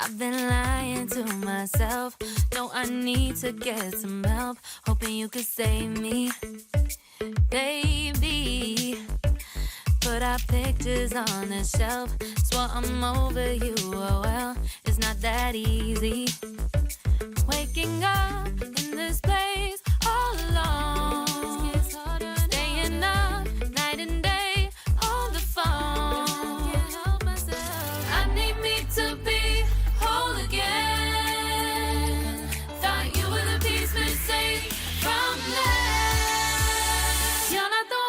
I've been lying to myself. No, I need to get some help. Hoping you could save me, baby. Put our pictures on the shelf. Swore I'm over you, oh well, it's not that easy. Waking up in this place all alone. Staying up night and day on the phone. I need me to be whole again. Thought you were the piece missing from that. You're not the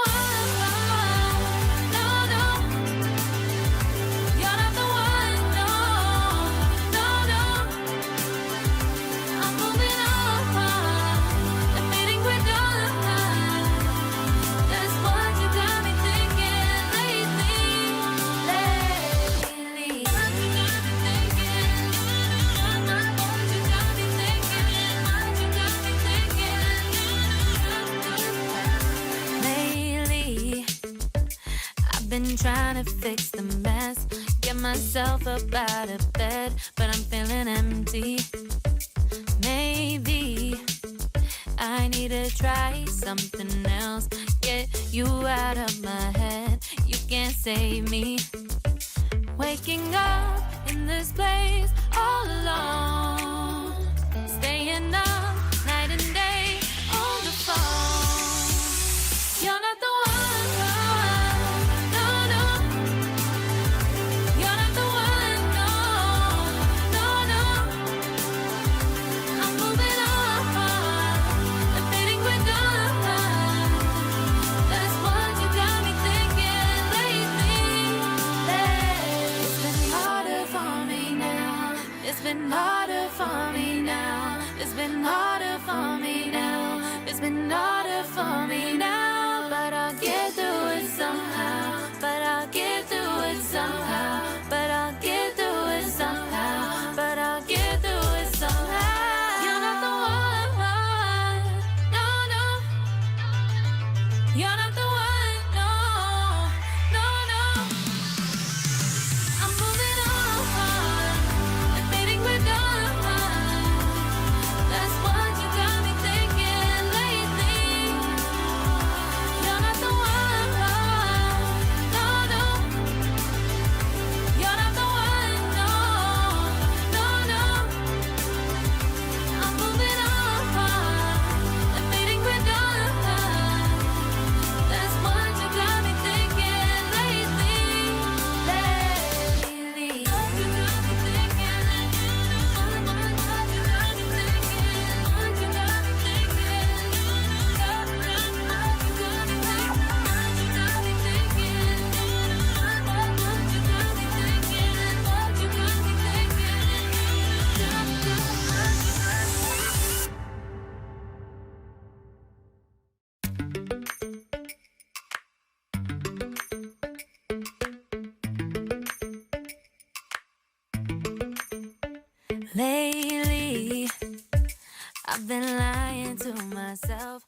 been trying to fix the mess, get myself up out of bed, but I'm feeling empty. Maybe I need to try something else, get you out of my head. You can't save me. Waking up in this place all alone, staying up night and day on the phone. You're not the one. It's been harder for me now. It's been harder for me now. It's been harder for me now. But I'll get through it somehow. But I'll get through it somehow. But I'll get through it somehow. But I'll get through it somehow. You're not the one. No, no. You're not the one. No, no, no. I'm moving on. That's what you got me thinking lately. You're not the one. No, no. You're not the one. No, no, no. I'm moving on. Admitting we're done. That's what you got me thinking lately. Lately, I've been lying to myself.